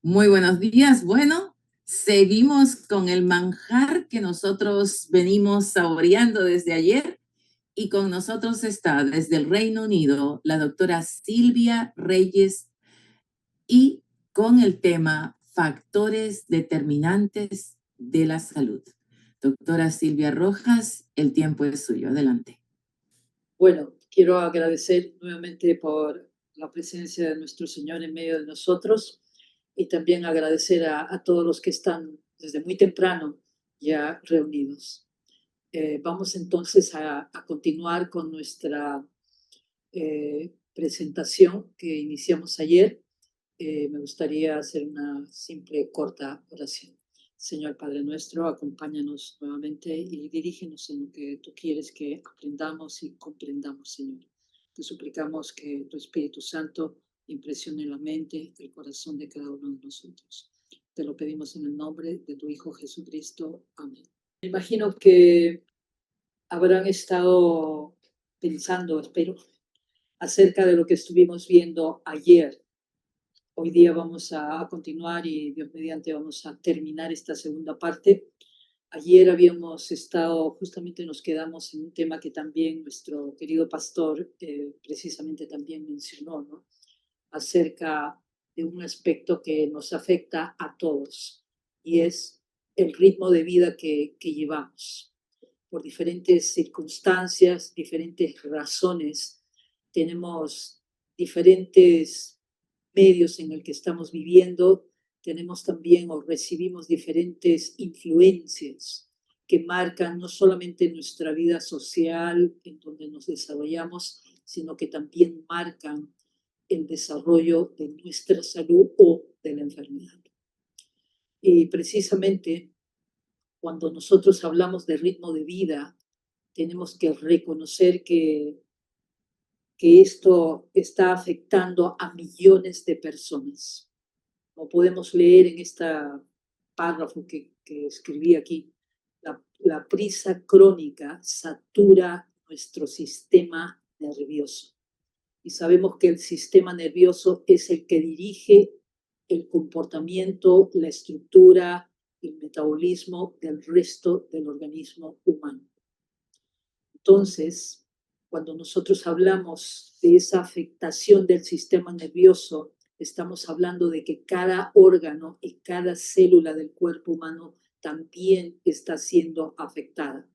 Muy buenos días. Bueno, seguimos con el manjar que nosotros venimos saboreando desde ayer y con nosotros está desde el Reino Unido la doctora Silvia Reyes y con el tema factores determinantes de la salud. Doctora Silvia Rojas, el tiempo es suyo. Adelante. Bueno, quiero agradecer nuevamente por la presencia de nuestro Señor en medio de nosotros y también agradecer a todos los que están desde muy temprano ya reunidos. Vamos entonces a continuar con nuestra presentación que iniciamos ayer. Me gustaría hacer una simple, corta oración. Señor Padre nuestro, acompáñanos nuevamente y dirígenos en lo que tú quieres que aprendamos y comprendamos, Señor. Te suplicamos que tu Espíritu Santo impresione la mente, el corazón de cada uno de nosotros. Te lo pedimos en el nombre de tu Hijo Jesucristo. Amén. Me imagino que habrán estado pensando, espero, acerca de lo que estuvimos viendo ayer. Hoy día vamos a continuar y Dios mediante vamos a terminar esta segunda parte. Ayer habíamos estado, justamente nos quedamos en un tema que también nuestro querido pastor precisamente también mencionó, ¿no? Acerca de un aspecto que nos afecta a todos y es el ritmo de vida que llevamos. Por diferentes circunstancias, diferentes razones, tenemos diferentes medios en el que estamos viviendo, tenemos también o recibimos diferentes influencias que marcan no solamente nuestra vida social en donde nos desarrollamos, sino que también marcan el desarrollo de nuestra salud o de la enfermedad. Y precisamente cuando nosotros hablamos de ritmo de vida, tenemos que reconocer que esto está afectando a millones de personas. Como podemos leer en este párrafo que escribí aquí, la prisa crónica satura nuestro sistema nervioso. Y sabemos que el sistema nervioso es el que dirige el comportamiento, la estructura, el metabolismo del resto del organismo humano. Entonces, cuando nosotros hablamos de esa afectación del sistema nervioso, estamos hablando de que cada órgano y cada célula del cuerpo humano también está siendo afectada.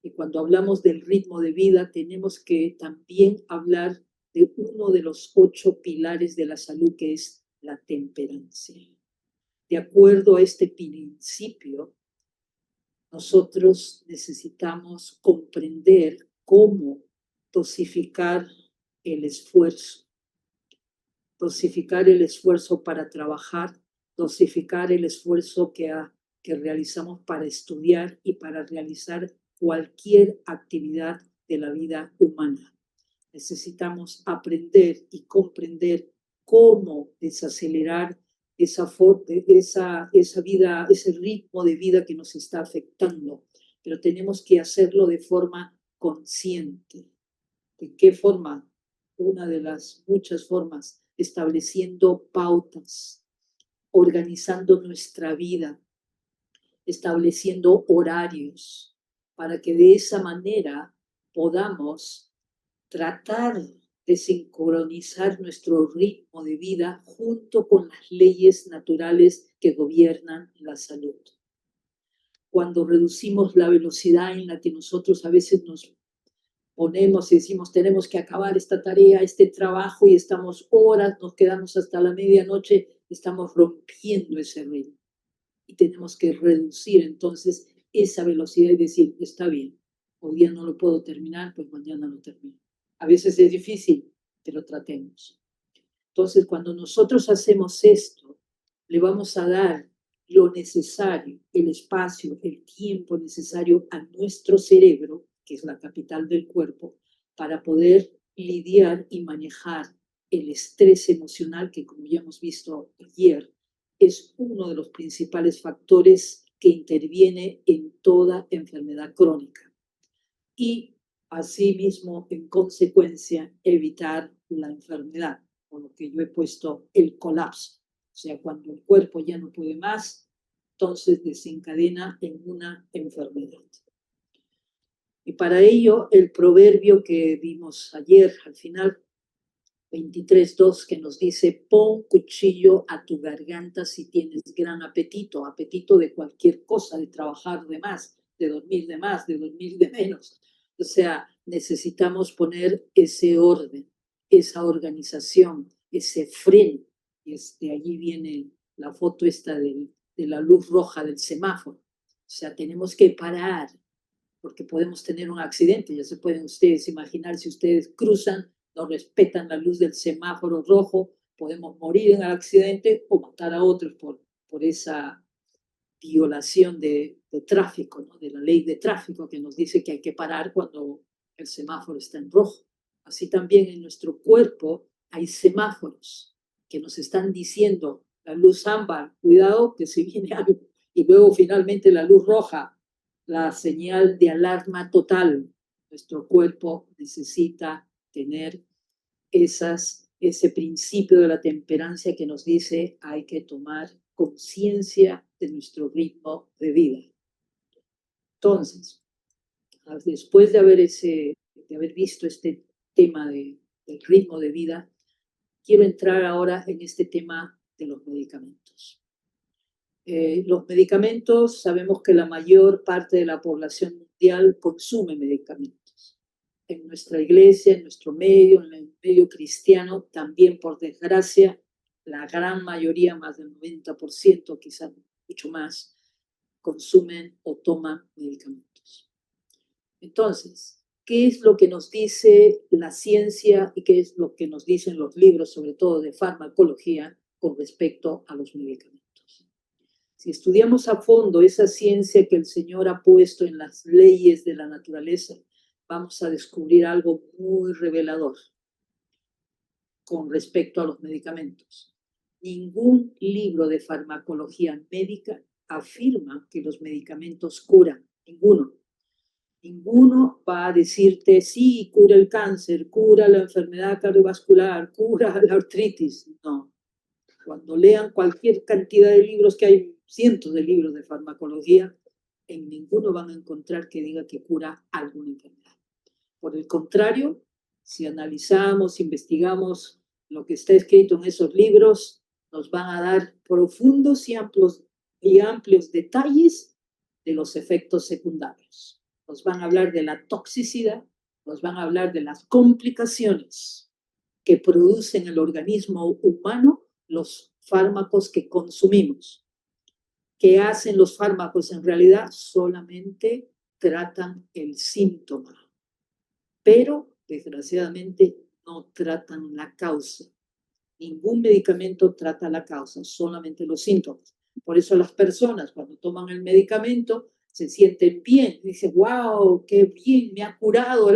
Y cuando hablamos del ritmo de vida, tenemos que también hablar de uno de los 8 pilares de la salud, que es la temperancia. De acuerdo a este principio, nosotros necesitamos comprender cómo dosificar el esfuerzo para trabajar, dosificar el esfuerzo que realizamos para estudiar y para realizar cualquier actividad de la vida humana. Necesitamos aprender y comprender cómo desacelerar esa vida, ese ritmo de vida que nos está afectando, pero tenemos que hacerlo de forma consciente. ¿De qué forma? Una de las muchas formas, estableciendo pautas, organizando nuesra vida, estableciendo horarios, para que de esa manera podamos tratar de sincronizar nuestro ritmo de vida junto con las leyes naturales que gobiernan la salud. Cuando reducimos la velocidad en la que nosotros a veces nos ponemos y decimos tenemos que acabar esta tarea, este trabajo y estamos horas, nos quedamos hasta la medianoche, estamos rompiendo ese ritmo. Y tenemos que reducir entonces esa velocidad y decir, está bien, hoy día no lo puedo terminar, pues mañana lo termino. A veces es difícil, pero tratemos. Entonces, cuando nosotros hacemos esto, le vamos a dar lo necesario, el espacio, el tiempo necesario a nuestro cerebro, que es la capital del cuerpo, para poder lidiar y manejar el estrés emocional, que como ya hemos visto ayer, es uno de los principales factores que interviene en toda enfermedad crónica. Y asimismo, en consecuencia, evitar la enfermedad, por lo que yo he puesto el colapso. sea, cuando el cuerpo ya no puede más, entonces desencadena en una enfermedad. Y para ello, el proverbio que vimos ayer, al final, 23:2, que nos dice: pon cuchillo a tu garganta si tienes gran apetito, apetito de cualquier cosa, de trabajar de más, de dormir de más, de dormir de menos. O sea, necesitamos poner ese orden, esa organización, ese freno. Y de allí viene la foto esta de la luz roja del semáforo. O sea, tenemos que parar, porque podemos tener un accidente. Ya se pueden ustedes imaginar, si ustedes cruzan, no respetan la luz del semáforo rojo, podemos morir en el accidente o matar a otros por esa violación de tráfico, ¿no? De la ley de tráfico, que nos dice que hay que parar cuando el semáforo está en rojo. Así también en nuestro cuerpo hay semáforos que nos están diciendo: la luz ámbar, cuidado que se viene algo, y luego finalmente la luz roja, la señal de alarma total. Nuestro cuerpo necesita tener ese principio de la temperancia que nos dice: hay que tomar conciencia de nuestro ritmo de vida. Entonces, después de haber visto este tema del ritmo de vida, quiero entrar ahora en este tema de los medicamentos. Los medicamentos, sabemos que la mayor parte de la población mundial consume medicamentos. En nuestra iglesia, en nuestro medio, en el medio cristiano, también, por desgracia, la gran mayoría, más del 90%, quizás mucho más, consumen o toman medicamentos. Entonces, ¿qué es lo que nos dice la ciencia y qué es lo que nos dicen los libros, sobre todo de farmacología, con respecto a los medicamentos? Si estudiamos a fondo esa ciencia que el Señor ha puesto en las leyes de la naturaleza, vamos a descubrir algo muy revelador con respecto a los medicamentos. Ningún libro de farmacología médica afirma que los medicamentos curan, ninguno. Ninguno va a decirte: sí, cura el cáncer, cura la enfermedad cardiovascular, cura la artritis. No. Cuando lean cualquier cantidad de libros, que hay cientos de libros de farmacología, en ninguno van a encontrar que diga que cura alguna enfermedad. Por el contrario, si analizamos, investigamos lo que está escrito en esos libros, nos van a dar profundos y amplios detalles de los efectos secundarios. Nos van a hablar de la toxicidad, nos van a hablar de las complicaciones que producen en el organismo humano los fármacos que consumimos. ¿Qué hacen los fármacos? En realidad solamente tratan el síntoma, pero desgraciadamente no tratan la causa. Ningún medicamento trata la causa, solamente los síntomas. Por eso las personas, cuando toman el medicamento, se sienten bien. Dicen: wow, qué bien, me ha curado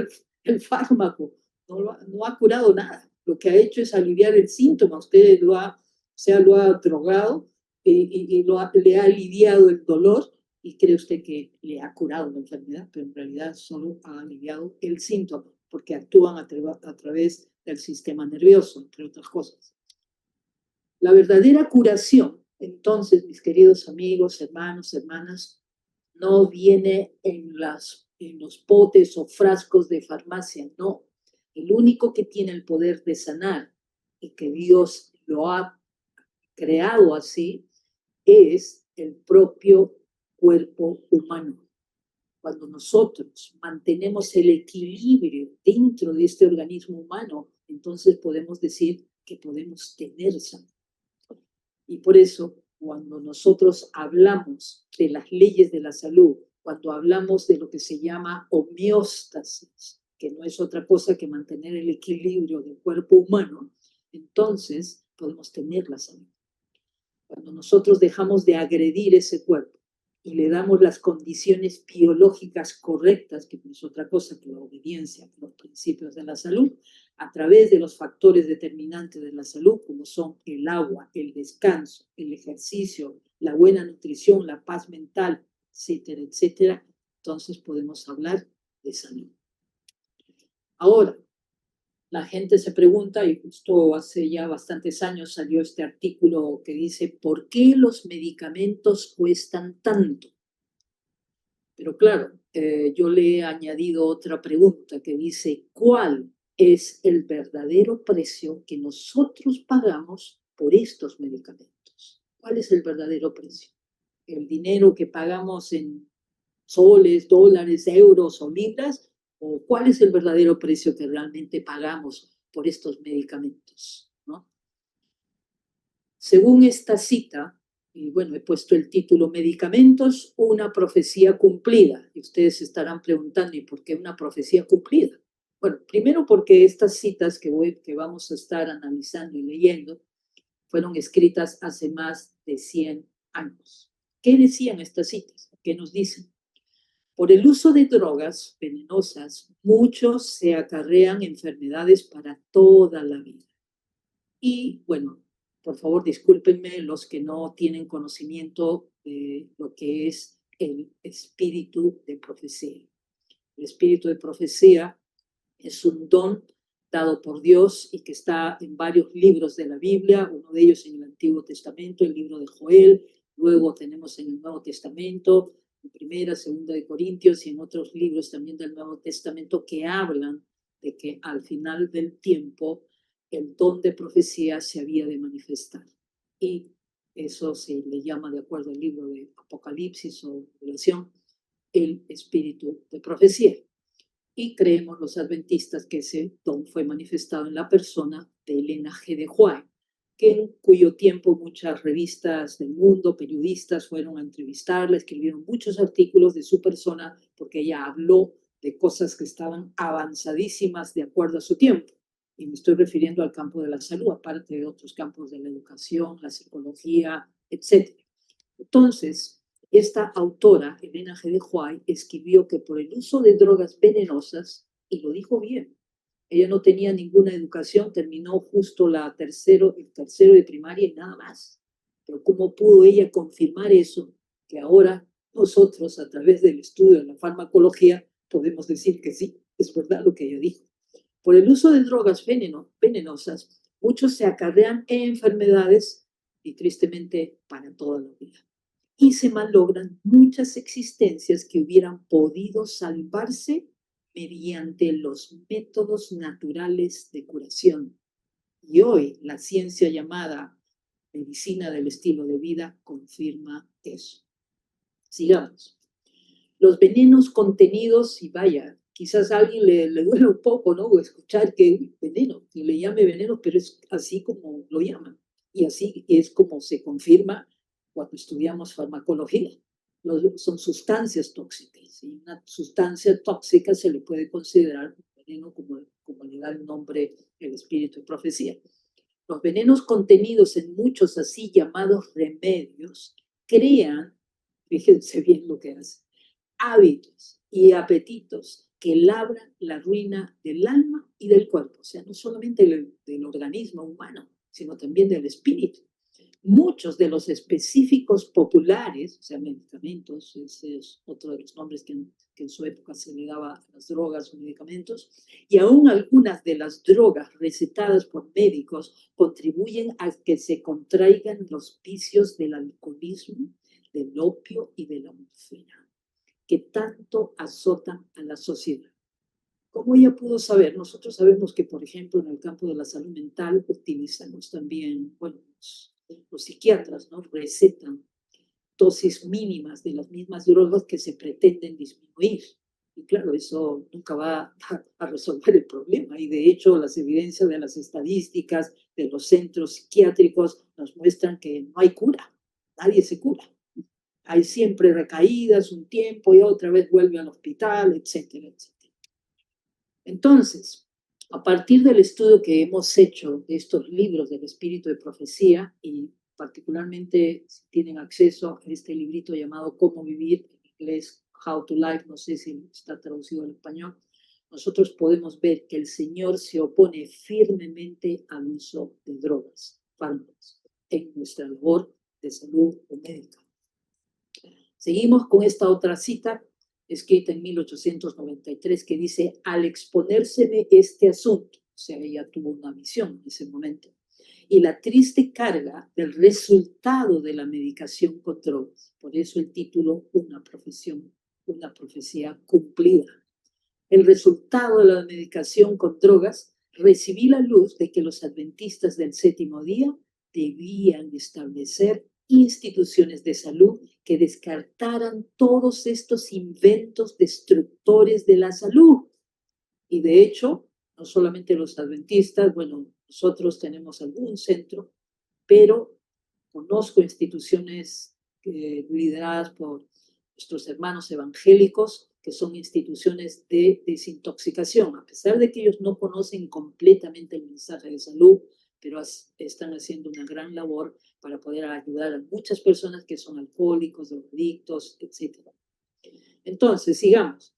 el fármaco. No ha curado nada. Lo que ha hecho es aliviar el síntoma. Usted lo ha drogado y le ha aliviado el dolor, y cree usted que le ha curado la enfermedad, pero en realidad solo ha aliviado el síntoma, porque actúan a través del sistema nervioso, entre otras cosas. La verdadera curación, entonces, mis queridos amigos, hermanos, hermanas, no viene en los potes o frascos de farmacia, no. El único que tiene el poder de sanar, y que Dios lo ha creado así, es el propio cuerpo humano. Cuando nosotros mantenemos el equilibrio dentro de este organismo humano, entonces podemos decir que podemos tener salud. Y por eso, cuando nosotros hablamos de las leyes de la salud, cuando hablamos de lo que se llama homeostasis, que no es otra cosa que mantener el equilibrio del cuerpo humano, entonces podemos tener la salud. Cuando nosotros dejamos de agredir ese cuerpo y le damos las condiciones biológicas correctas, que no es otra cosa que la obediencia a los principios de la salud, a través de los factores determinantes de la salud, como son el agua, el descanso, el ejercicio, la buena nutrición, la paz mental, etcétera, etcétera, entonces podemos hablar de salud. Ahora, la gente se pregunta, y justo hace ya bastantes años salió este artículo que dice, ¿por qué los medicamentos cuestan tanto? Pero claro, yo le he añadido otra pregunta que dice, ¿cuál es el verdadero precio que nosotros pagamos por estos medicamentos? ¿Cuál es el verdadero precio? ¿El dinero que pagamos en soles, dólares, euros o libras? ¿O cuál es el verdadero precio que realmente pagamos por estos medicamentos? ¿No? Según esta cita, y bueno, he puesto el título Medicamentos, una profecía cumplida. Y ustedes se estarán preguntando, ¿y por qué una profecía cumplida? Bueno, primero porque estas citas que vamos a estar analizando y leyendo fueron escritas hace más de 100 años. ¿Qué decían estas citas? ¿Qué nos dicen? Por el uso de drogas venenosas, muchos se acarrean enfermedades para toda la vida. Y bueno, por favor, discúlpenme los que no tienen conocimiento de lo que es el espíritu de profecía. El espíritu de profecía es un don dado por Dios y que está en varios libros de la Biblia, uno de ellos en el Antiguo Testamento, el libro de Joel, luego tenemos en el Nuevo Testamento, en Primera, Segunda de Corintios y en otros libros también del Nuevo Testamento que hablan de que al final del tiempo el don de profecía se había de manifestar. Y eso se le llama, de acuerdo al libro de Apocalipsis o Revelación, el espíritu de profecía. Y creemos los adventistas que ese don fue manifestado en la persona de Elena G. de White, que en cuyo tiempo muchas revistas del mundo, periodistas fueron a entrevistarla, escribieron muchos artículos de su persona porque ella habló de cosas que estaban avanzadísimas de acuerdo a su tiempo. Y me estoy refiriendo al campo de la salud, aparte de otros campos de la educación, la psicología, etc. Entonces, esta autora, Elena G. de White, escribió que por el uso de drogas venenosas, y lo dijo bien, ella no tenía ninguna educación, terminó justo el tercero de primaria y nada más. Pero ¿cómo pudo ella confirmar eso? Que ahora nosotros, a través del estudio de la farmacología, podemos decir que sí, es verdad lo que ella dijo. Por el uso de drogas venenosas, muchos se acarrean enfermedades y tristemente para toda la vida. Y se malogran muchas existencias que hubieran podido salvarse mediante los métodos naturales de curación. Y hoy la ciencia llamada medicina del estilo de vida confirma eso. Sigamos. Los venenos contenidos, y vaya, quizás a alguien le duele un poco, ¿no? Escuchar que veneno, que le llame veneno, pero es así como lo llaman. Y así es como se confirma cuando estudiamos farmacología. Son sustancias tóxicas. Y una sustancia tóxica se le puede considerar un veneno como le da el nombre el espíritu de profecía. Los venenos contenidos en muchos así llamados remedios crean, fíjense bien lo que hacen, hábitos y apetitos que labran la ruina del alma y del cuerpo, o sea, no solamente del organismo humano, sino también del espíritu. Muchos de los específicos populares, o sea, medicamentos, ese es otro de los nombres que en su época se le daba a las drogas o medicamentos, y aún algunas de las drogas recetadas por médicos contribuyen a que se contraigan los vicios del alcoholismo, del opio y de la morfina, que tanto azotan a la sociedad. ¿Cómo ella pudo saber? Nosotros sabemos que, por ejemplo, en el campo de la salud mental utilizamos también, bueno, los psiquiatras, ¿no? Recetan dosis mínimas de las mismas drogas que se pretenden disminuir. Y claro, eso nunca va a resolver el problema. Y de hecho, las evidencias de las estadísticas de los centros psiquiátricos nos muestran que no hay cura. Nadie se cura. Hay siempre recaídas un tiempo y otra vez vuelve al hospital, etcétera, etcétera. Entonces, a partir del estudio que hemos hecho de estos libros del espíritu de profecía, y particularmente si tienen acceso a este librito llamado Cómo vivir, en inglés How to Live, no sé si está traducido al español, nosotros podemos ver que el Señor se opone firmemente al uso de drogas, fármacos, en nuestra labor de salud o médica. Seguimos con esta otra cita escrita en 1893 que dice, al exponérseme este asunto, o sea, ella tuvo una visión en ese momento. Y la triste carga del resultado de la medicación con drogas. Por eso el título, una profecía cumplida. El resultado de la medicación con drogas, recibí la luz de que los adventistas del séptimo día debían establecer instituciones de salud que descartaran todos estos inventos destructores de la salud. Y de hecho, no solamente los adventistas, bueno, nosotros tenemos algún centro, pero conozco instituciones lideradas por nuestros hermanos evangélicos, que son instituciones de desintoxicación, a pesar de que ellos no conocen completamente el mensaje de salud, pero están haciendo una gran labor para poder ayudar a muchas personas que son alcohólicos, drogadictos, etc. Entonces, sigamos.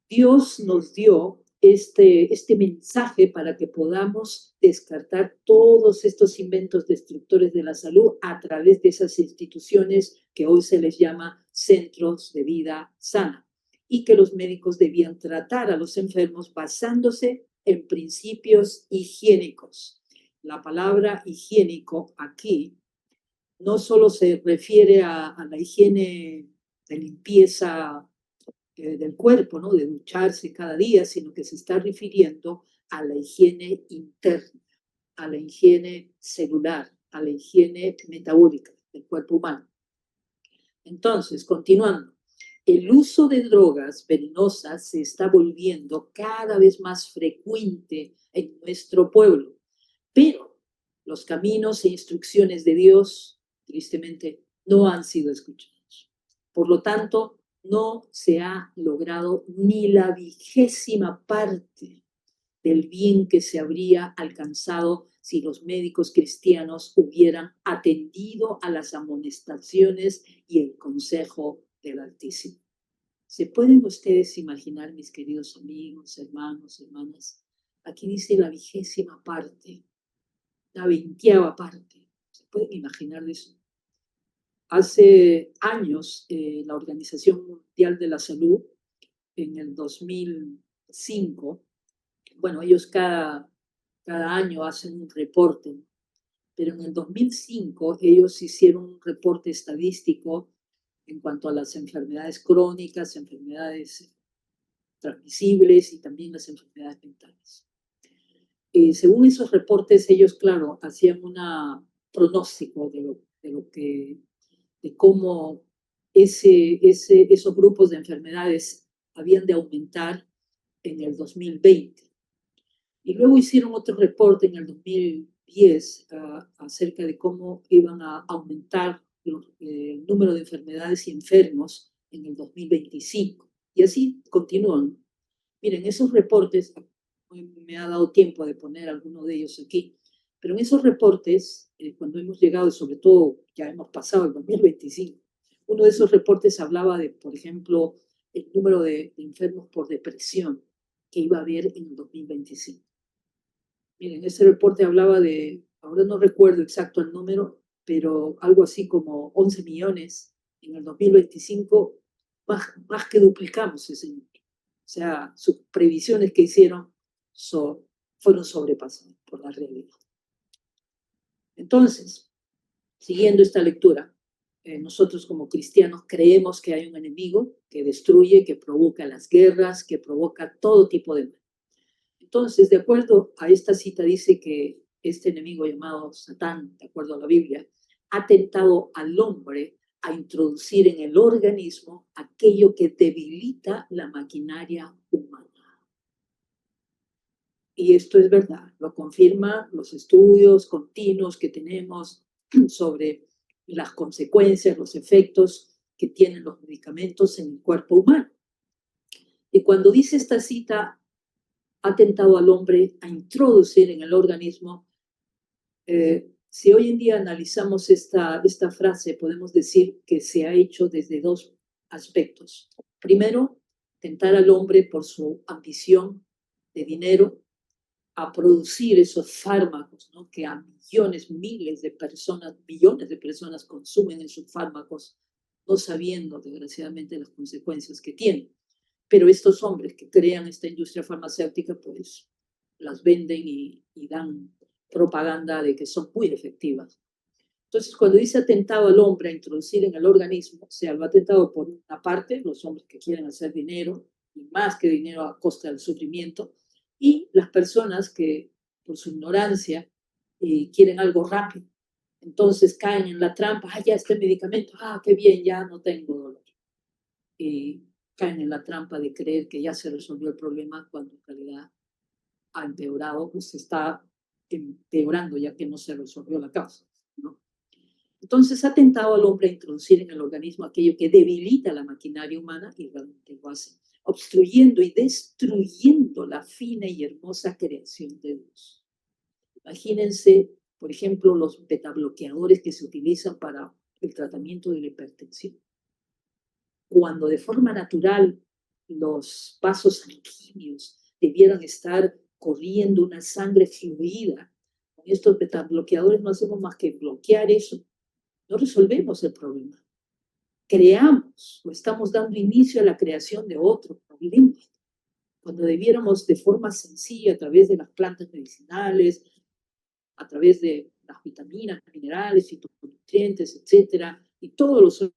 Dios nos dio este mensaje para que podamos descartar todos estos inventos destructores de la salud a través de esas instituciones que hoy se les llama centros de vida sana, y que los médicos debían tratar a los enfermos basándose en principios higiénicos. La palabra higiénico aquí no solo se refiere a la higiene de limpieza del cuerpo, ¿no? De ducharse cada día, sino que se está refiriendo a la higiene interna, a la higiene celular, a la higiene metabólica del cuerpo humano. Entonces, continuando, el uso de drogas venenosas se está volviendo cada vez más frecuente en nuestro pueblo, pero los caminos e instrucciones de Dios, tristemente, no han sido escuchados. Por lo tanto, no se ha logrado ni la 20ª parte del bien que se habría alcanzado si los médicos cristianos hubieran atendido a las amonestaciones y el consejo del Altísimo. ¿Se pueden ustedes imaginar, mis queridos amigos, hermanos, hermanas? Aquí dice la 20ª parte, la 20ª parte. ¿Se pueden imaginar de eso? Hace años, la Organización Mundial de la Salud, en el 2005, bueno, ellos cada año hacen un reporte, pero en el 2005 ellos hicieron un reporte estadístico en cuanto a las enfermedades crónicas, enfermedades transmisibles y también las enfermedades mentales. Según esos reportes, ellos, claro, hacían un pronóstico de cómo esos grupos de enfermedades habían de aumentar en el 2020. Y luego hicieron otro reporte en el 2010 acerca de cómo iban a aumentar el número de enfermedades y enfermos en el 2025. Y así continúan. Miren, esos reportes, me ha dado tiempo de poner algunos de ellos aquí, pero en esos reportes, cuando hemos llegado, sobre todo ya hemos pasado el 2025, uno de esos reportes hablaba de, por ejemplo, el número de enfermos por depresión que iba a haber en el 2025. Miren, ese reporte hablaba de, ahora no recuerdo exacto el número, pero algo así como 11 millones en el 2025, más que duplicamos ese número. O sea, sus previsiones que hicieron fueron sobrepasadas por la realidad. Entonces, siguiendo esta lectura, nosotros como cristianos creemos que hay un enemigo que destruye, que provoca las guerras, que provoca todo tipo de mal. Entonces, de acuerdo a esta cita, dice que este enemigo llamado Satán, de acuerdo a la Biblia, ha tentado al hombre a introducir en el organismo aquello que debilita la maquinaria humana. Y esto es verdad, lo confirman los estudios continuos que tenemos sobre las consecuencias, los efectos que tienen los medicamentos en el cuerpo humano. Y cuando dice esta cita, ha tentado al hombre a introducir en el organismo, si hoy en día analizamos esta frase, podemos decir que se ha hecho desde dos aspectos. Primero, tentar al hombre por su ambición de dinero a producir esos fármacos, ¿no? Que a millones, miles de personas, billones de personas consumen esos fármacos, no sabiendo, desgraciadamente, las consecuencias que tienen. Pero estos hombres que crean esta industria farmacéutica, pues las venden y dan propaganda de que son muy efectivas. Entonces, cuando dice atentado al hombre a introducir en el organismo, o sea, lo ha atentado por una parte, los hombres que quieren hacer dinero, y más que dinero a costa del sufrimiento, y las personas que, por su ignorancia, quieren algo rápido. Entonces caen en la trampa, ya este medicamento, qué bien, ya no tengo dolor. Y caen en la trampa de creer que ya se resolvió el problema cuando en realidad ha empeorado, pues se está empeorando ya que no se resolvió la causa, ¿no? Entonces ha tentado al hombre a introducir en el organismo aquello que debilita la maquinaria humana y realmente lo hace, obstruyendo y destruyendo la fina y hermosa creación de Dios. Imagínense, por ejemplo, los betabloqueadores que se utilizan para el tratamiento de la hipertensión. Cuando de forma natural los vasos sanguíneos debieran estar corriendo una sangre fluida, con estos betabloqueadores no hacemos más que bloquear eso. No resolvemos el problema. Creamos o estamos dando inicio a la creación de otro problema, cuando debiéramos de forma sencilla, a través de las plantas medicinales, a través de las vitaminas, minerales, fitonutrientes, etcétera, y todos los,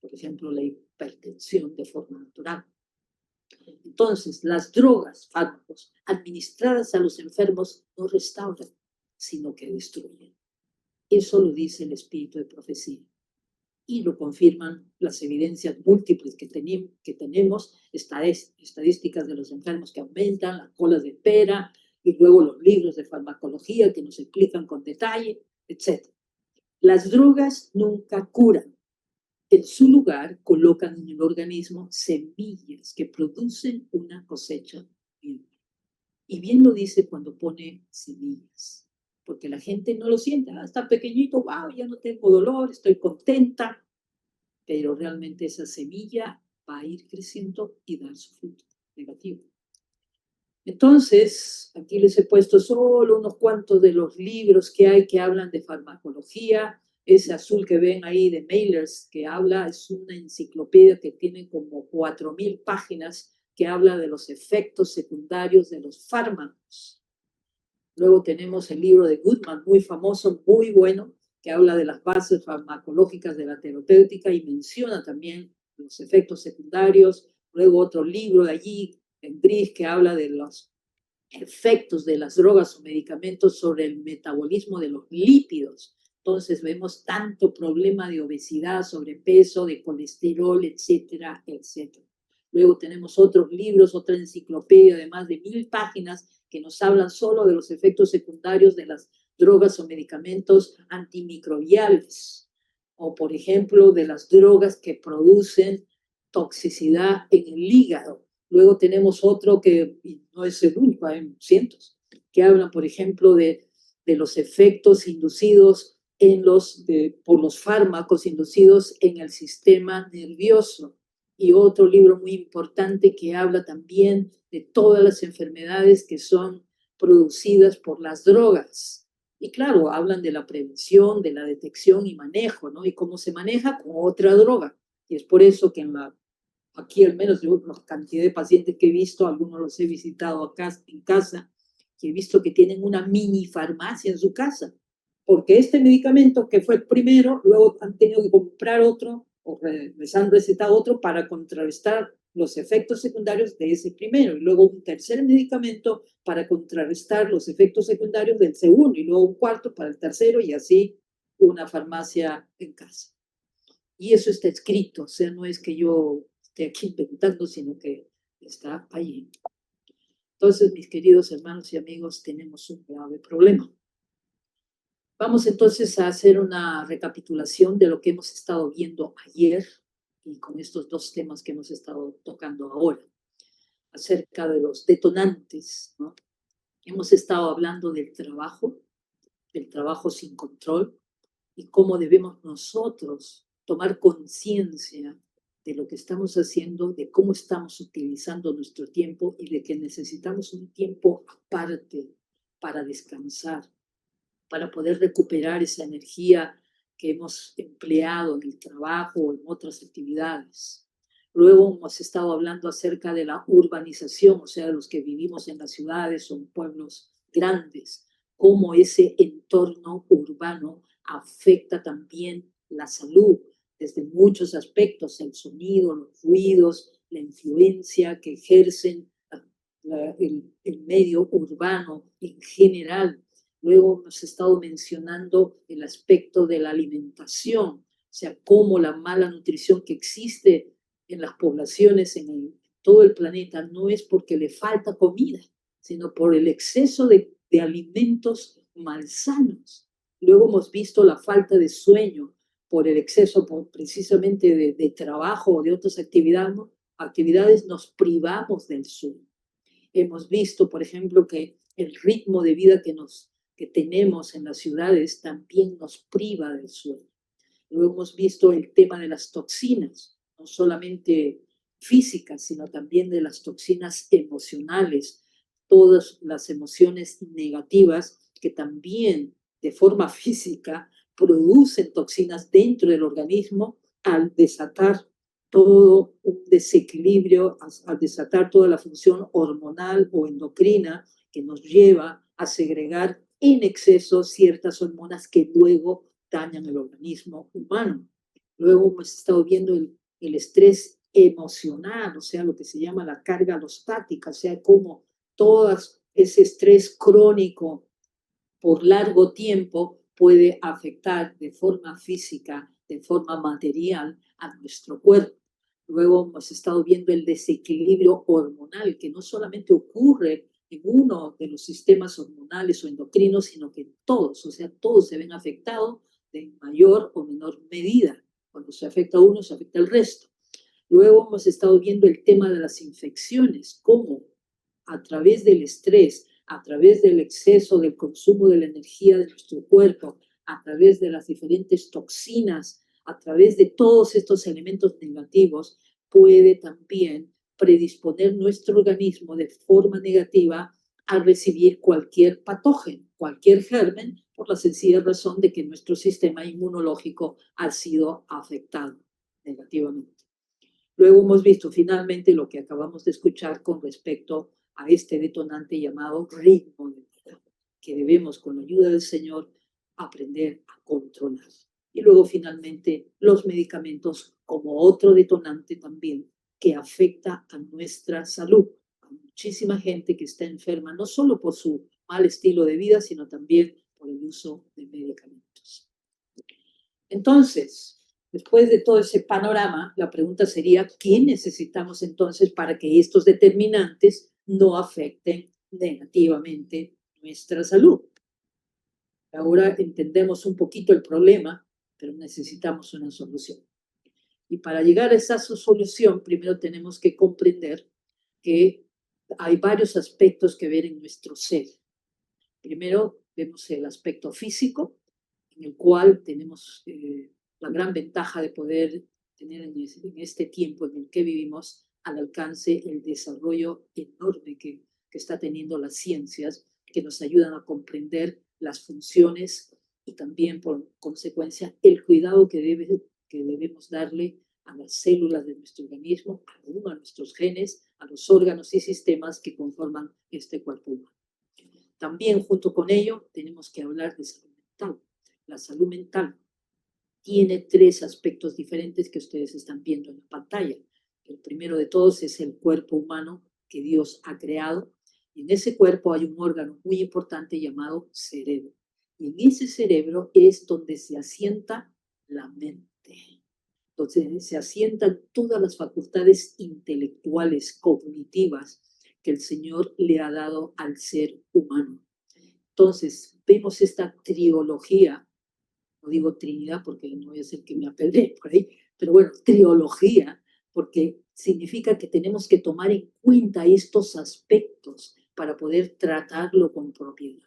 por ejemplo, la hipertensión de forma natural. Entonces, las drogas, fármacos, administradas a los enfermos no restauran, sino que destruyen. Eso lo dice el espíritu de profecía. Y lo confirman las evidencias múltiples que tenemos, estadísticas de los enfermos que aumentan, las colas de espera, y luego los libros de farmacología que nos explican con detalle, etc. Las drogas nunca curan. En su lugar, colocan en el organismo semillas que producen una cosecha bien. Y bien lo dice cuando pone semillas, porque la gente no lo siente, está pequeñito, wow, ya no tengo dolor, estoy contenta, pero realmente esa semilla va a ir creciendo y dar su fruto negativo. Entonces, aquí les he puesto solo unos cuantos de los libros que hay que hablan de farmacología. Ese azul que ven ahí de Mailers que habla es una enciclopedia que tiene como 4.000 páginas que habla de los efectos secundarios de los fármacos. Luego tenemos el libro de Goodman, muy famoso, muy bueno, que habla de las bases farmacológicas de la terapéutica y menciona también los efectos secundarios. Luego otro libro de allí, en gris, que habla de los efectos de las drogas o medicamentos sobre el metabolismo de los lípidos. Entonces vemos tanto problema de obesidad, sobrepeso, de colesterol, etcétera, etcétera. Luego tenemos otros libros, otra enciclopedia de más de 1.000 páginas que nos hablan solo de los efectos secundarios de las drogas o medicamentos antimicrobiales, o por ejemplo de las drogas que producen toxicidad en el hígado. Luego tenemos otro que no es el único, hay cientos, que hablan, por ejemplo, de los efectos inducidos por los fármacos inducidos en el sistema nervioso. Y otro libro muy importante que habla también de todas las enfermedades que son producidas por las drogas. Y claro, hablan de la prevención, de la detección y manejo, ¿no? Y cómo se maneja con otra droga. Y es por eso que aquí al menos yo, la cantidad de pacientes que he visto, algunos los he visitado acá en casa, que he visto que tienen una mini farmacia en su casa, porque este medicamento que fue el primero, luego han tenido que comprar otro o les han recetado otro para contrarrestar los efectos secundarios de ese primero, y luego un tercer medicamento para contrarrestar los efectos secundarios del segundo, y luego un cuarto para el tercero, y así una farmacia en casa. Y eso está escrito, o sea, no es que yo esté aquí inventando, sino que está ahí. Entonces, mis queridos hermanos y amigos, tenemos un grave problema. Vamos entonces a hacer una recapitulación de lo que hemos estado viendo ayer y con estos dos temas que hemos estado tocando ahora, acerca de los detonantes, ¿no? Hemos estado hablando del trabajo sin control y cómo debemos nosotros tomar conciencia de lo que estamos haciendo, de cómo estamos utilizando nuestro tiempo y de que necesitamos un tiempo aparte para descansar, para poder recuperar esa energía que hemos empleado en el trabajo o en otras actividades. Luego hemos estado hablando acerca de la urbanización, o sea, los que vivimos en las ciudades o en pueblos grandes, cómo ese entorno urbano afecta también la salud desde muchos aspectos, el sonido, los ruidos, la influencia que ejercen el medio urbano en general. Luego hemos estado mencionando el aspecto de la alimentación, o sea, cómo la mala nutrición que existe en las poblaciones todo el planeta no es porque le falta comida, sino por el exceso de alimentos malsanos. Luego hemos visto la falta de sueño por el exceso precisamente de trabajo o de otras actividades, nos privamos del sueño. Hemos visto, por ejemplo, que el ritmo de vida que tenemos en las ciudades también nos priva del sueño. Luego hemos visto el tema de las toxinas, no solamente físicas, sino también de las toxinas emocionales, todas las emociones negativas que también de forma física producen toxinas dentro del organismo al desatar todo un desequilibrio, al desatar toda la función hormonal o endocrina que nos lleva a segregar en exceso ciertas hormonas que luego dañan el organismo humano. Luego hemos estado viendo el estrés emocional, o sea, lo que se llama la carga alostática, o sea, cómo todo ese estrés crónico por largo tiempo puede afectar de forma física, de forma material a nuestro cuerpo. Luego hemos estado viendo el desequilibrio hormonal, que no solamente ocurre en uno de los sistemas hormonales o endocrinos, sino que todos, o sea, todos se ven afectados de mayor o menor medida. Cuando se afecta a uno, se afecta al resto. Luego hemos estado viendo el tema de las infecciones, cómo a través del estrés, a través del exceso del consumo de la energía de nuestro cuerpo, a través de las diferentes toxinas, a través de todos estos elementos negativos, puede también predisponer nuestro organismo de forma negativa a recibir cualquier patógeno, cualquier germen, por la sencilla razón de que nuestro sistema inmunológico ha sido afectado negativamente. Luego hemos visto finalmente lo que acabamos de escuchar con respecto a este detonante llamado ritmo de vida, que debemos con la ayuda del Señor aprender a controlar. Y luego finalmente los medicamentos como otro detonante también que afecta a nuestra salud. Hay muchísima gente que está enferma, no solo por su mal estilo de vida, sino también por el uso de medicamentos. Entonces, después de todo ese panorama, la pregunta sería, ¿qué necesitamos entonces para que estos determinantes no afecten negativamente nuestra salud? Ahora entendemos un poquito el problema, pero necesitamos una solución. Y para llegar a esa solución, primero tenemos que comprender que hay varios aspectos que ver en nuestro ser. Primero, vemos el aspecto físico, en el cual tenemos la gran ventaja de poder tener en este tiempo en el que vivimos al alcance el desarrollo enorme que está teniendo las ciencias, que nos ayudan a comprender las funciones y también por consecuencia el cuidado que debemos darle a las células de nuestro organismo, a nuestros genes, a los órganos y sistemas que conforman este cuerpo humano. También junto con ello tenemos que hablar de salud mental. La salud mental tiene tres aspectos diferentes que ustedes están viendo en la pantalla. El primero de todos es el cuerpo humano que Dios ha creado. Y en ese cuerpo hay un órgano muy importante llamado cerebro. Y en ese cerebro es donde se asienta la mente. Entonces se asientan todas las facultades intelectuales, cognitivas, que el Señor le ha dado al ser humano. Entonces, vemos esta trilogía, no digo Trinidad porque no voy a ser que me apedree por ahí, pero bueno, trilogía, porque significa que tenemos que tomar en cuenta estos aspectos para poder tratarlo con propiedad.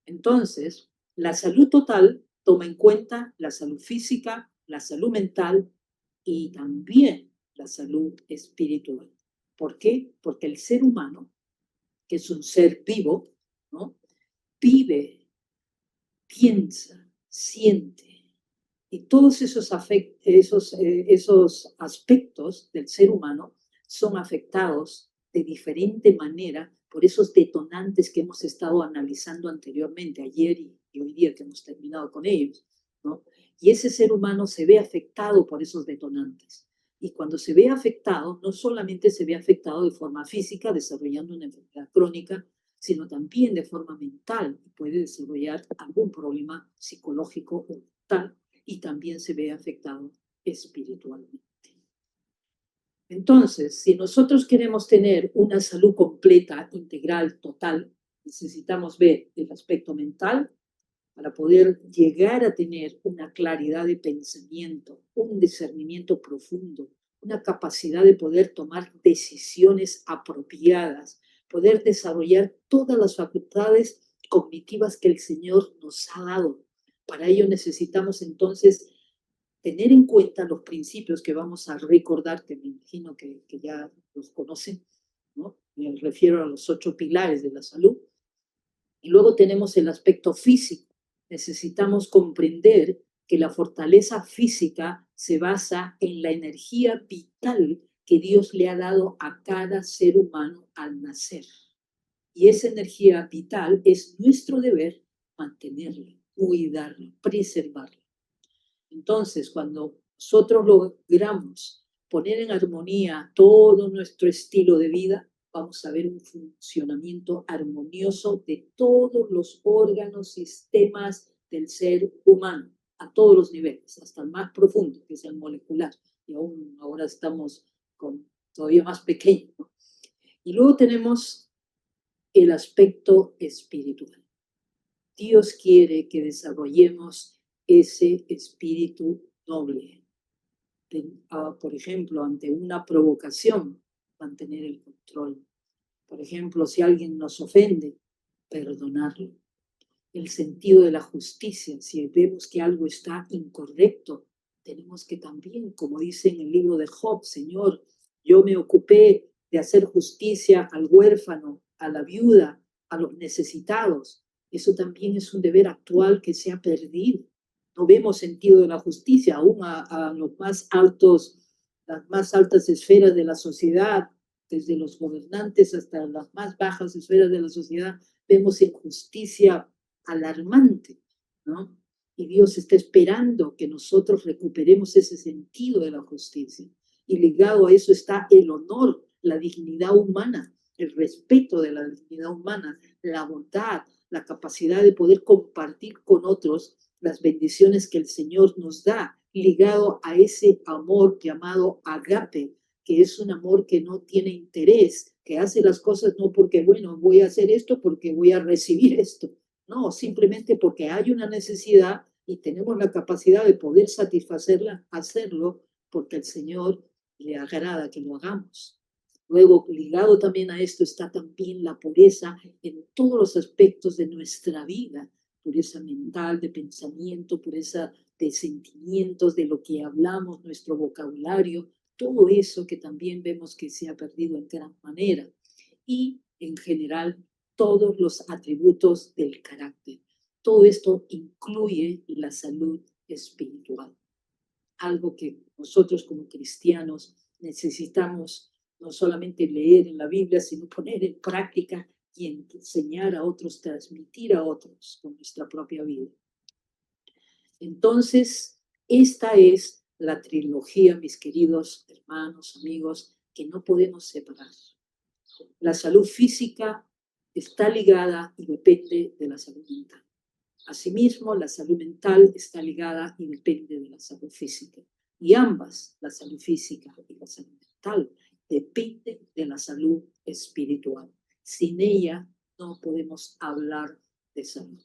Entonces, la salud total toma en cuenta la salud física, la salud mental y también la salud espiritual. ¿Por qué? Porque el ser humano, que es un ser vivo, ¿no? Vive, piensa, siente Y todos esos aspectos del ser humano son afectados de diferente manera por esos detonantes que hemos estado analizando anteriormente, ayer y hoy día que hemos terminado con ellos, ¿no? Y ese ser humano se ve afectado por esos detonantes. Y cuando se ve afectado, no solamente se ve afectado de forma física, desarrollando una enfermedad crónica, sino también de forma mental, y puede desarrollar algún problema psicológico o mental, y también se ve afectado espiritualmente. Entonces, si nosotros queremos tener una salud completa, integral, total, necesitamos ver el aspecto mental para poder llegar a tener una claridad de pensamiento, un discernimiento profundo, una capacidad de poder tomar decisiones apropiadas, poder desarrollar todas las facultades cognitivas que el Señor nos ha dado. Para ello necesitamos entonces tener en cuenta los principios que vamos a recordar, que me imagino que ya los conocen, ¿no? Me refiero a los 8 pilares de la salud. Y luego tenemos el aspecto físico. Necesitamos comprender que la fortaleza física se basa en la energía vital que Dios le ha dado a cada ser humano al nacer. Y esa energía vital es nuestro deber mantenerla, cuidarla, preservarla. Entonces, cuando nosotros logramos poner en armonía todo nuestro estilo de vida, vamos a ver un funcionamiento armonioso de todos los órganos, sistemas del ser humano, a todos los niveles, hasta el más profundo, que es el molecular. Y aún ahora estamos con todavía más pequeño, ¿no? Y luego tenemos el aspecto espiritual. Dios quiere que desarrollemos ese espíritu noble. Por ejemplo, ante una provocación, mantener el control. Por ejemplo, si alguien nos ofende, perdonarlo. El sentido de la justicia, si vemos que algo está incorrecto, tenemos que también, como dice en el libro de Job, Señor, yo me ocupé de hacer justicia al huérfano, a la viuda, a los necesitados. Eso también es un deber actual que se ha perdido. No vemos sentido de la justicia, aún a los más altos, las más altas esferas de la sociedad, desde los gobernantes hasta las más bajas esferas de la sociedad, vemos injusticia alarmante, ¿no? Y Dios está esperando que nosotros recuperemos ese sentido de la justicia. Y ligado a eso está el honor, la dignidad humana, el respeto de la dignidad humana, la bondad, la capacidad de poder compartir con otros las bendiciones que el Señor nos da, ligado a ese amor llamado agape, que es un amor que no tiene interés, que hace las cosas no porque, bueno, voy a hacer esto porque voy a recibir esto. No, simplemente porque hay una necesidad y tenemos la capacidad de poder satisfacerla, hacerlo, porque al Señor le agrada que lo hagamos. Luego, ligado también a esto está también la pureza en todos los aspectos de nuestra vida, pureza mental, de pensamiento, pureza de sentimientos, de lo que hablamos, nuestro vocabulario, todo eso que también vemos que se ha perdido en gran manera. Y en general, todos los atributos del carácter. Todo esto incluye la salud espiritual, algo que nosotros como cristianos necesitamos no solamente leer en la Biblia, sino poner en práctica y enseñar a otros, transmitir a otros con nuestra propia vida. Entonces, esta es la trilogía, mis queridos hermanos, amigos, que no podemos separar. La salud física está ligada y depende de la salud mental. Asimismo, la salud mental está ligada y depende de la salud física. Y ambas, la salud física y la salud mental, dependen de la salud espiritual. Sin ella no podemos hablar de salud.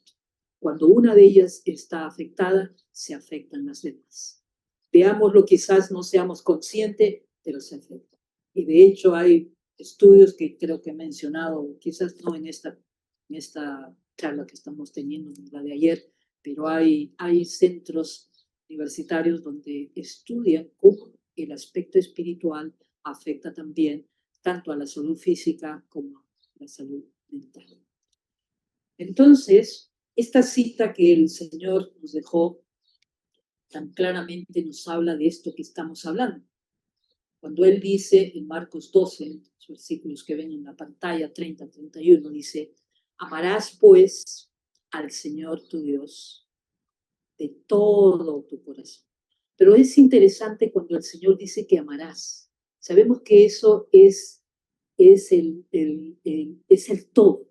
Cuando una de ellas está afectada, se afectan las demás. Veámoslo, quizás no seamos conscientes, pero se afecta. Y de hecho hay estudios que creo que he mencionado, quizás no en esta charla que estamos teniendo, la de ayer, pero hay centros universitarios donde estudian cómo el aspecto espiritual afecta también tanto a la salud física como a la salud mental. Entonces, esta cita que el Señor nos dejó tan claramente nos habla de esto que estamos hablando. Cuando él dice en Marcos 12, los versículos que ven en la pantalla, 30-31, dice, amarás pues al Señor tu Dios de todo tu corazón. Pero es interesante cuando el Señor dice que amarás. Sabemos que eso es el todo,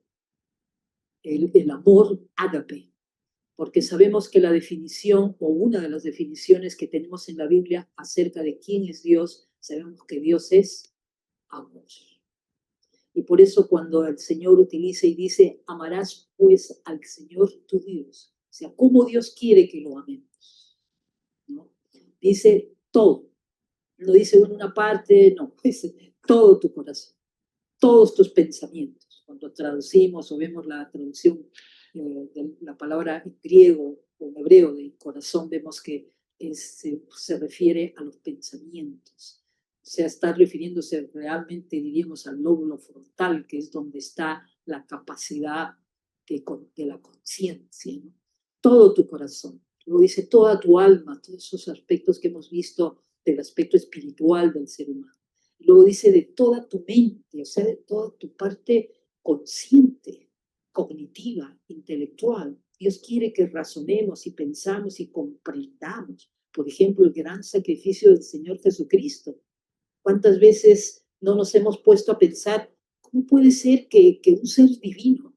el amor ágape, porque sabemos que la definición o una de las definiciones que tenemos en la Biblia acerca de quién es Dios, sabemos que Dios es amor. Y por eso cuando el Señor utiliza y dice, amarás pues al Señor tu Dios, o sea, cómo Dios quiere que lo amemos, ¿no? Dice todo, no dice una parte, no, dice todo tu corazón, todos tus pensamientos. Cuando traducimos o vemos la traducción de la palabra en griego o en hebreo de corazón, vemos que se refiere a los pensamientos. O sea, está refiriéndose realmente, diríamos, al lóbulo frontal, que es donde está la capacidad de la conciencia, ¿no? Todo tu corazón. Luego dice toda tu alma, todos esos aspectos que hemos visto del aspecto espiritual del ser humano. Luego dice de toda tu mente, o sea, de toda tu parte consciente, cognitiva, intelectual. Dios quiere que razonemos y pensamos y comprendamos, por ejemplo, el gran sacrificio del Señor Jesucristo. ¿Cuántas veces no nos hemos puesto a pensar cómo puede ser que un ser divino,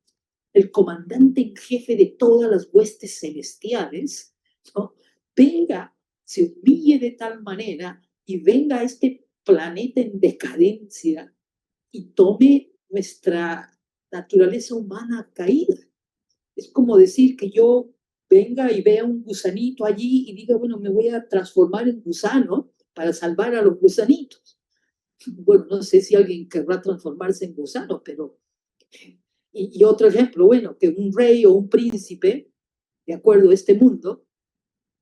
el comandante en jefe de todas las huestes celestiales, ¿no?, venga, se humille de tal manera y venga a este planeta en decadencia y tome nuestra naturaleza humana caída? Es como decir que yo venga y vea un gusanito allí y diga, bueno, me voy a transformar en gusano para salvar a los gusanitos. Bueno, no sé si alguien querrá transformarse en gusano, pero... Y otro ejemplo, bueno, que un rey o un príncipe, de acuerdo a este mundo,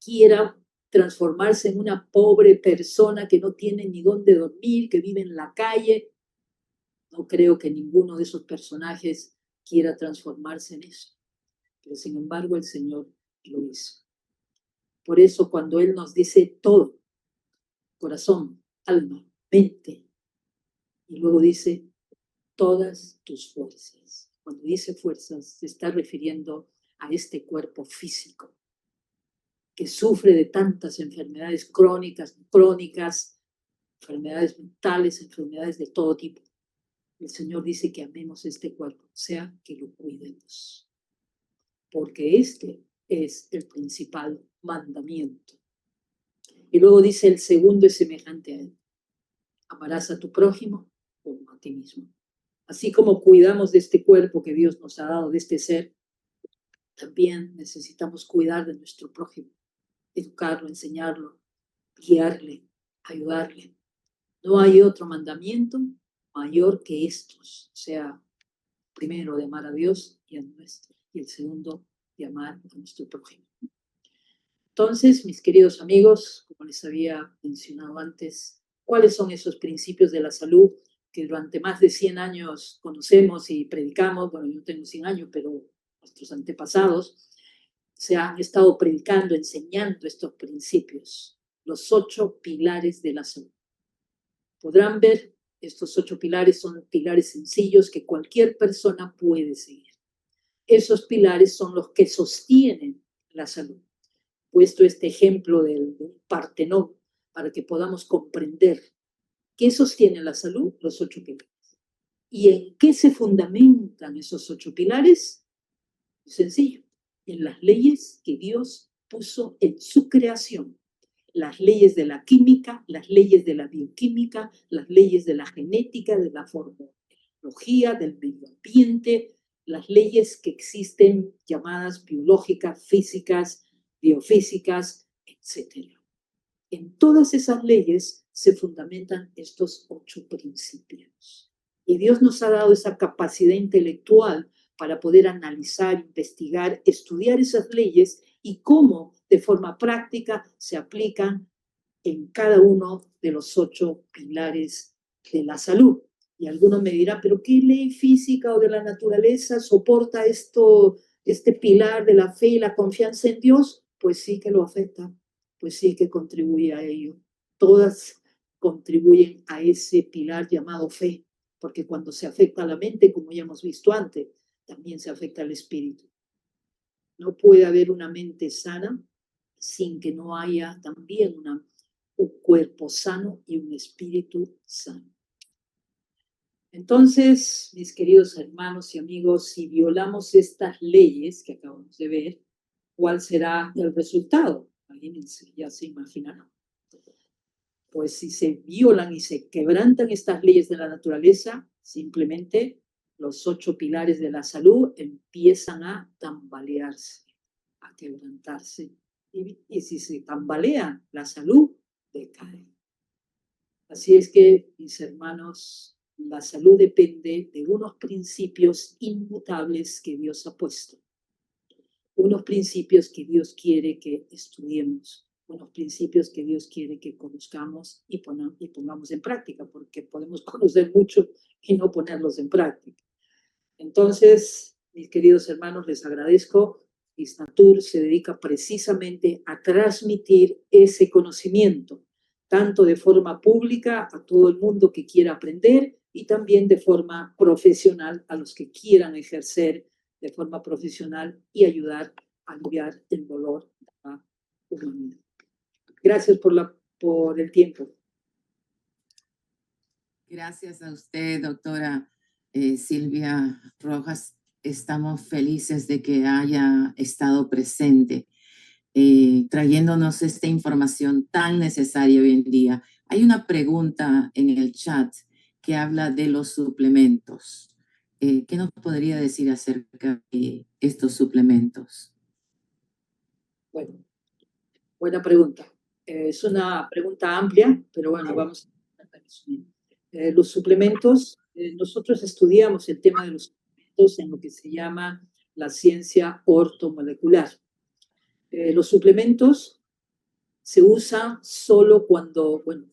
quiera transformarse en una pobre persona que no tiene ni dónde dormir, que vive en la calle. No creo que ninguno de esos personajes quiera transformarse en eso. Pero sin embargo el Señor lo hizo. Por eso cuando Él nos dice todo, corazón, alma, mente, y luego dice todas tus fuerzas. Cuando dice fuerzas se está refiriendo a este cuerpo físico que sufre de tantas enfermedades crónicas, enfermedades mentales, enfermedades de todo tipo. El Señor dice que amemos este cuerpo, o sea, que lo cuidemos, porque este es el principal mandamiento. Y luego dice, el segundo es semejante a él. Amarás a tu prójimo como a ti mismo. Así como cuidamos de este cuerpo que Dios nos ha dado, de este ser, también necesitamos cuidar de nuestro prójimo, educarlo, enseñarlo, guiarle, ayudarle. No hay otro mandamiento mayor que estos, o sea, primero de amar a Dios y a nuestro, y el segundo de amar a nuestro prójimo. Entonces, mis queridos amigos, como les había mencionado antes, ¿cuáles son esos principios de la salud que durante más de 100 años conocemos y predicamos? Bueno, yo tengo 100 años, pero nuestros antepasados se han estado predicando, enseñando estos principios, los 8 pilares de la salud. Podrán ver, estos 8 pilares son pilares sencillos que cualquier persona puede seguir. Esos pilares son los que sostienen la salud. Puesto este ejemplo del Partenón para que podamos comprender qué sostiene la salud, los 8 pilares. ¿Y en qué se fundamentan esos 8 pilares? Sencillo, en las leyes que Dios puso en su creación. Las leyes de la química, las leyes de la bioquímica, las leyes de la genética, de la formología, del medio ambiente, las leyes que existen llamadas biológicas, físicas, biofísicas, etc. En todas esas leyes se fundamentan estos 8 principios. Y Dios nos ha dado esa capacidad intelectual para poder analizar, investigar, estudiar esas leyes y cómo de forma práctica se aplican en cada uno de los 8 pilares de la salud. Y algunos me dirán, ¿pero qué ley física o de la naturaleza soporta este pilar de la fe y la confianza en Dios? Pues sí que lo afecta, pues sí que contribuye a ello. Todas contribuyen a ese pilar llamado fe, porque cuando se afecta a la mente, como ya hemos visto antes, también se afecta al espíritu. No puede haber una mente sana sin que no haya también un cuerpo sano y un espíritu sano. Entonces, mis queridos hermanos y amigos, si violamos estas leyes que acabamos de ver, ¿cuál será el resultado? Imagínense, ya se imaginarán. Pues si se violan y se quebrantan estas leyes de la naturaleza, simplemente los 8 pilares de la salud empiezan a tambalearse, a quebrantarse. Y si se tambalea, la salud decae. Así es que, mis hermanos, la salud depende de unos principios inmutables que Dios ha puesto, unos principios que Dios quiere que estudiemos, unos principios que Dios quiere que conozcamos y pongamos en práctica, porque podemos conocer mucho y no ponerlos en práctica. Entonces, mis queridos hermanos, les agradezco. Istatur se dedica precisamente a transmitir ese conocimiento, tanto de forma pública a todo el mundo que quiera aprender y también de forma profesional a los que quieran ejercer de forma profesional y ayudar a aliviar el dolor de la humanidad. Gracias por el tiempo. Gracias a usted, doctora Silvia Rojas. Estamos felices de que haya estado presente, trayéndonos esta información tan necesaria hoy en día. Hay una pregunta en el chat que habla de los suplementos. ¿Qué nos podría decir acerca de estos suplementos? Bueno, buena pregunta. Es una pregunta amplia, pero bueno, vamos a resumir. Los suplementos, nosotros estudiamos el tema de los suplementos en lo que se llama la ciencia ortomolecular. Los suplementos se usan solo cuando, bueno,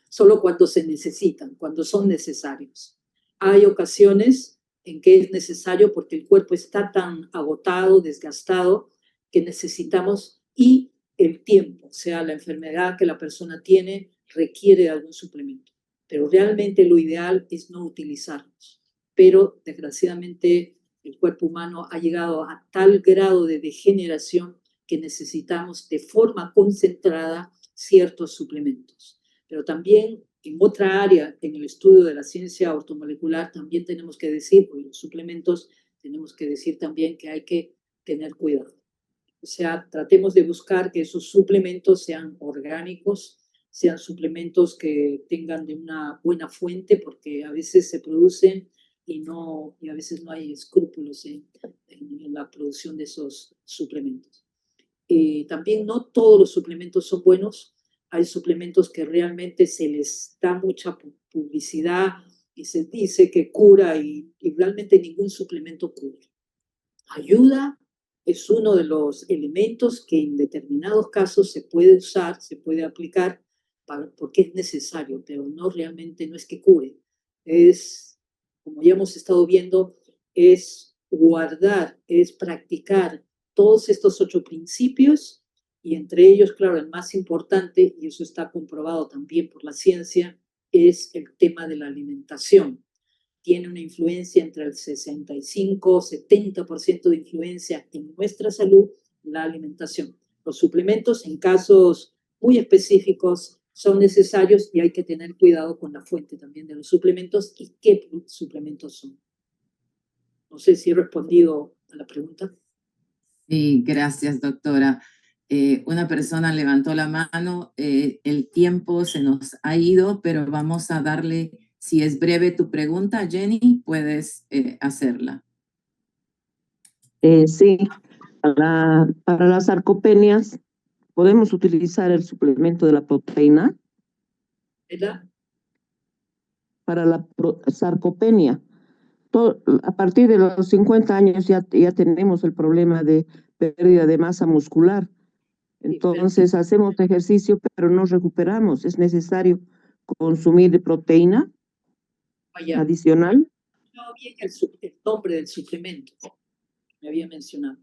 solo cuando se necesitan, cuando son necesarios. Hay ocasiones en que es necesario porque el cuerpo está tan agotado, desgastado, que necesitamos y el tiempo, o sea, la enfermedad que la persona tiene requiere de algún suplemento. Pero realmente lo ideal es no utilizarlos. Pero desgraciadamente el cuerpo humano ha llegado a tal grado de degeneración que necesitamos de forma concentrada ciertos suplementos. Pero también en otra área, en el estudio de la ciencia ortomolecular, también tenemos que decir, por los suplementos, tenemos que decir también que hay que tener cuidado. O sea, tratemos de buscar que esos suplementos sean orgánicos, sean suplementos que tengan de una buena fuente, porque a veces se producen y a veces no hay escrúpulos en la producción de esos suplementos. También no todos los suplementos son buenos. Hay suplementos que realmente se les da mucha publicidad y se dice que cura y realmente ningún suplemento cura. Ayuda es uno de los elementos que en determinados casos se puede usar, se puede aplicar porque es necesario, pero no realmente no es que cure. Es, como ya hemos estado viendo, es guardar, es practicar todos estos 8 principios y entre ellos, claro, el más importante, y eso está comprobado también por la ciencia, es el tema de la alimentación. Tiene una influencia entre el 65-70% de influencia en nuestra salud, la alimentación. Los suplementos, en casos muy específicos, son necesarios y hay que tener cuidado con la fuente también de los suplementos y qué suplementos son. No sé si he respondido a la pregunta. Sí, gracias, doctora. Una persona levantó la mano, el tiempo se nos ha ido, pero vamos a darle, si es breve tu pregunta, Jenny, puedes hacerla. Sí, para las sarcopenias, ¿podemos utilizar el suplemento de la proteína? ¿Verdad? Para la sarcopenia. A partir de los 50 años ya tenemos el problema de pérdida de masa muscular. Entonces hacemos ejercicio, pero no recuperamos. Es necesario consumir proteína adicional. No bien el nombre del suplemento, me había mencionado.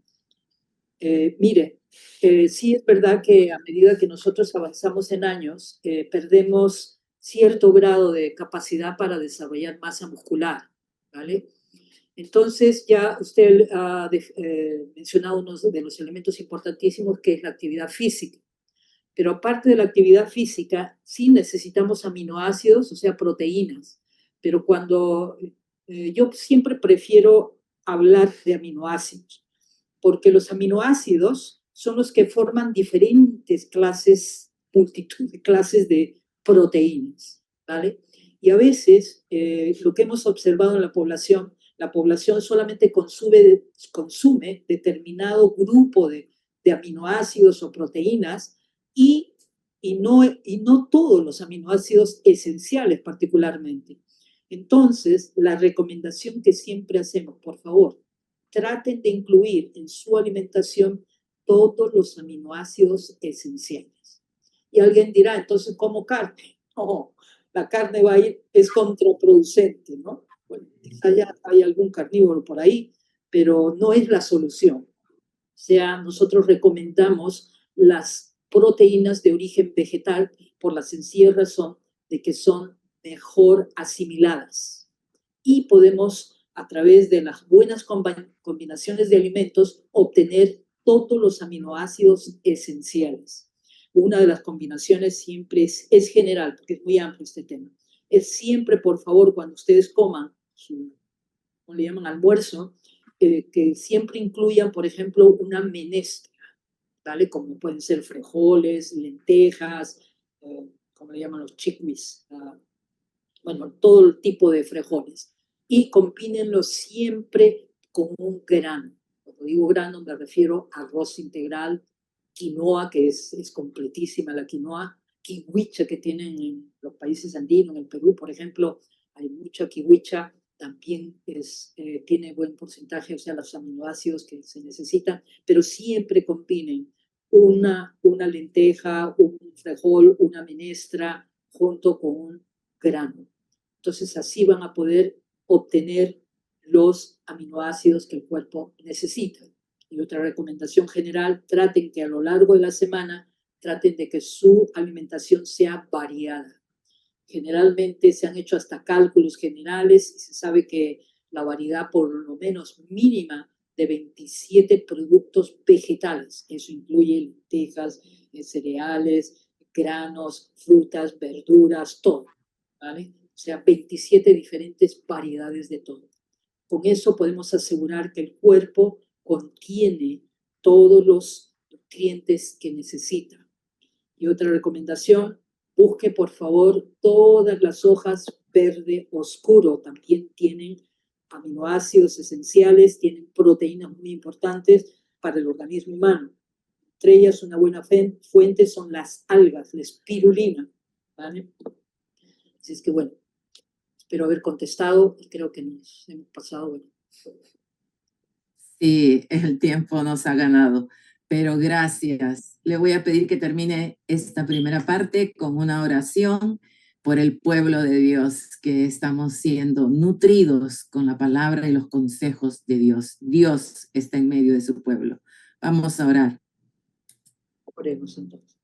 Mire, sí es verdad que a medida que nosotros avanzamos en años, perdemos cierto grado de capacidad para desarrollar masa muscular, ¿vale? Entonces, ya usted ha mencionado uno de los elementos importantísimos, que es la actividad física. Pero aparte de la actividad física, sí necesitamos aminoácidos, o sea, proteínas. Pero yo siempre prefiero hablar de aminoácidos, porque los aminoácidos son los que forman diferentes clases, multitud de clases de proteínas, ¿vale? Y a veces lo que hemos observado en la población solamente consume determinado grupo de aminoácidos o proteínas y, y no todos los aminoácidos esenciales particularmente. Entonces, la recomendación que siempre hacemos, por favor, traten de incluir en su alimentación todos los aminoácidos esenciales. Y alguien dirá, entonces, ¿como carne? No, la carne es contraproducente, ¿no? Bueno, quizá ya hay algún carnívoro por ahí, pero no es la solución. O sea, nosotros recomendamos las proteínas de origen vegetal por la sencilla razón de que son mejor asimiladas. Y podemos, a través de las buenas combinaciones de alimentos, obtener todos los aminoácidos esenciales. Una de las combinaciones siempre es general, porque es muy amplio este tema. Es siempre, por favor, cuando ustedes coman su, ¿cómo le llaman? Almuerzo, que siempre incluyan, por ejemplo, una menestra, ¿vale? Como pueden ser frijoles, lentejas, como le llaman los chickpeas, bueno, todo el tipo de frijoles. Y combínenlo siempre con un grano. Cuando digo grano me refiero a arroz integral, quinoa, que es completísima la quinoa, kiwicha que tienen en los países andinos, en el Perú, por ejemplo, hay mucha kiwicha, también tiene buen porcentaje, o sea, los aminoácidos que se necesitan, pero siempre combinen una lenteja, un frijol, una menestra, junto con un grano. Entonces así van a poder obtener los aminoácidos que el cuerpo necesita. Y otra recomendación general, traten que a lo largo de la semana, traten de que su alimentación sea variada. Generalmente se han hecho hasta cálculos generales y se sabe que la variedad por lo menos mínima de 27 productos vegetales, eso incluye lentejas, cereales, granos, frutas, verduras, todo, ¿vale? O sea, 27 diferentes variedades de todo. Con eso podemos asegurar que el cuerpo contiene todos los nutrientes que necesita. Y otra recomendación, busque por favor todas las hojas verde oscuro. También tienen aminoácidos esenciales, tienen proteínas muy importantes para el organismo humano. Entre ellas, una buena fuente son las algas, la espirulina, ¿vale? Así es que bueno, espero haber contestado y creo que nos hemos pasado. Bueno. Sí, el tiempo nos ha ganado, pero gracias. Le voy a pedir que termine esta primera parte con una oración por el pueblo de Dios, que estamos siendo nutridos con la palabra y los consejos de Dios. Dios está en medio de su pueblo. Vamos a orar. Oremos entonces.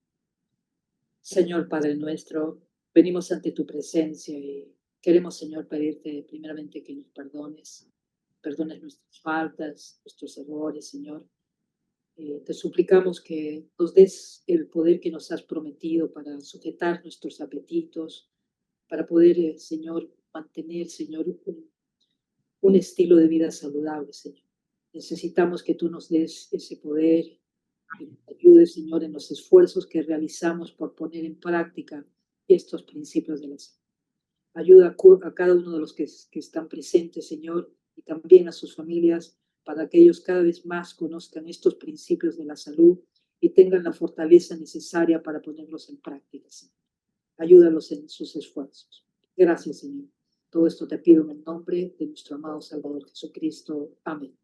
Señor Padre nuestro, venimos ante tu presencia y queremos, Señor, pedirte primeramente que nos perdones nuestras faltas, nuestros errores, Señor. Te suplicamos que nos des el poder que nos has prometido para sujetar nuestros apetitos, para poder, Señor, mantener, Señor, un estilo de vida saludable, Señor. Necesitamos que tú nos des ese poder, que nos ayudes, Señor, en los esfuerzos que realizamos por poner en práctica estos principios de la salud. Ayuda a cada uno de los que están presentes, Señor, y también a sus familias, para que ellos cada vez más conozcan estos principios de la salud y tengan la fortaleza necesaria para ponerlos en práctica, Señor. Ayúdalos en sus esfuerzos. Gracias, Señor. Todo esto te pido en el nombre de nuestro amado Salvador Jesucristo. Amén.